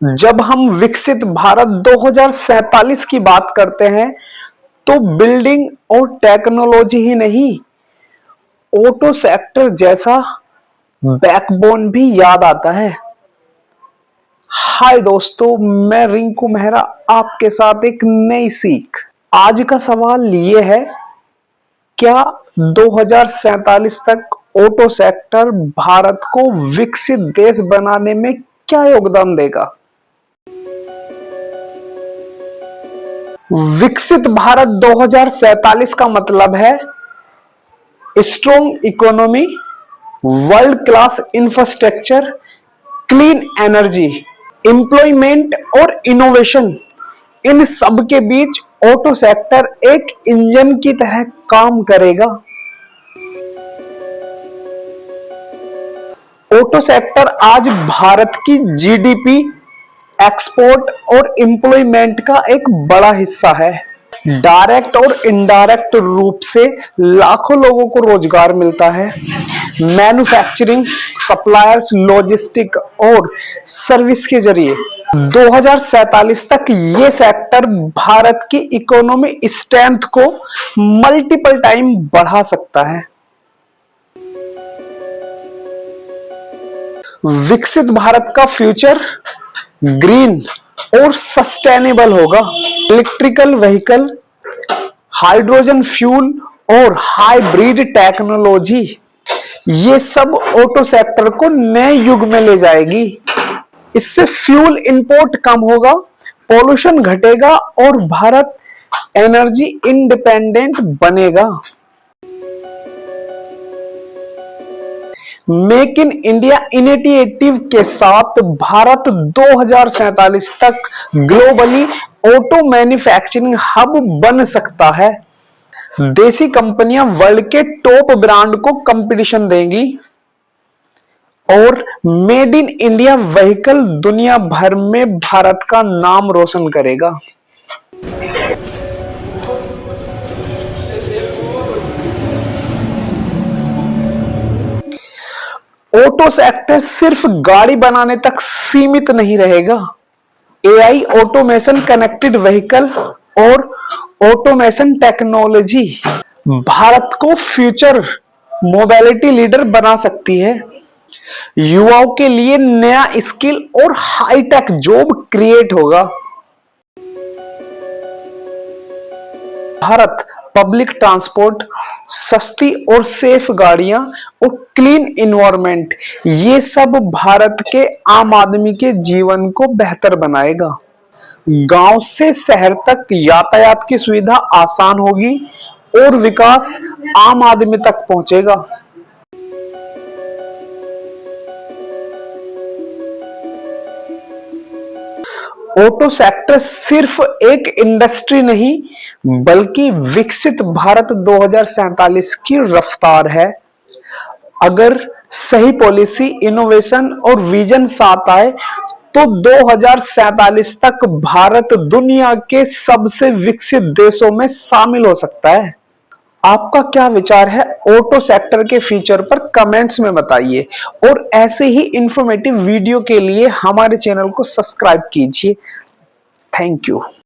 जब हम विकसित भारत 2047 की बात करते हैं तो बिल्डिंग और टेक्नोलॉजी ही नहीं, ऑटो सेक्टर जैसा बैकबोन भी याद आता है। हाय दोस्तों, मैं रिंकू मेहरा आपके साथ एक नई सीख। आज का सवाल ये है, क्या 2047 तक ऑटो सेक्टर भारत को विकसित देश बनाने में क्या योगदान देगा? विकसित भारत 2047 का मतलब है strong economy, world class infrastructure, clean energy, employment और इनोवेशन। इन सब के बीच ऑटो सेक्टर एक इंजन की तरह काम करेगा। ऑटो सेक्टर आज भारत की जीडीपी, एक्सपोर्ट और एम्प्लॉयमेंट का एक बड़ा हिस्सा है। डायरेक्ट और इनडायरेक्ट रूप से लाखों लोगों को रोजगार मिलता है। मैन्युफैक्चरिंग, सप्लायर्स, लॉजिस्टिक और सर्विस के जरिए 2047 तक ये सेक्टर भारत की इकोनॉमी स्ट्रेंथ को मल्टीपल टाइम बढ़ा सकता है। विकसित भारत का फ्यूचर ग्रीन और सस्टेनेबल होगा। इलेक्ट्रिकल व्हीकल, हाइड्रोजन फ्यूल और हाइब्रिड टेक्नोलॉजी, ये सब ऑटो सेक्टर को नए युग में ले जाएगी। इससे फ्यूल इंपोर्ट कम होगा, पॉल्यूशन घटेगा और भारत एनर्जी इंडिपेंडेंट बनेगा। मेक इन इंडिया इनिशिएटिव के साथ भारत 2047 तक ग्लोबली ऑटो मैन्युफैक्चरिंग हब बन सकता है। देसी कंपनियां वर्ल्ड के टॉप ब्रांड को कंपटीशन देंगी और मेड इन इंडिया व्हीकल दुनिया भर में भारत का नाम रोशन करेगा। ऑटो सेक्टर सिर्फ गाड़ी बनाने तक सीमित नहीं रहेगा। एआई, ऑटोमेशन, कनेक्टेड व्हीकल और ऑटोमेशन टेक्नोलॉजी भारत को फ्यूचर मोबिलिटी लीडर बना सकती है। युवाओं के लिए नया स्किल और हाईटेक जॉब क्रिएट होगा। भारत पब्लिक ट्रांसपोर्ट, सस्ती और सेफ गाड़ियां और क्लीन इन्वायरमेंट, ये सब भारत के आम आदमी के जीवन को बेहतर बनाएगा। गांव से शहर तक यातायात की सुविधा आसान होगी और विकास आम आदमी तक पहुंचेगा। ऑटो सेक्टर सिर्फ एक इंडस्ट्री नहीं, बल्कि विकसित भारत 2047 की रफ्तार है। अगर सही पॉलिसी, इनोवेशन और विजन साथ आए तो 2047 तक भारत दुनिया के सबसे विकसित देशों में शामिल हो सकता है। आपका क्या विचार है ऑटो सेक्टर के फ्यूचर पर? कमेंट्स में बताइए और ऐसे ही इंफॉर्मेटिव वीडियो के लिए हमारे चैनल को सब्सक्राइब कीजिए। Thank you.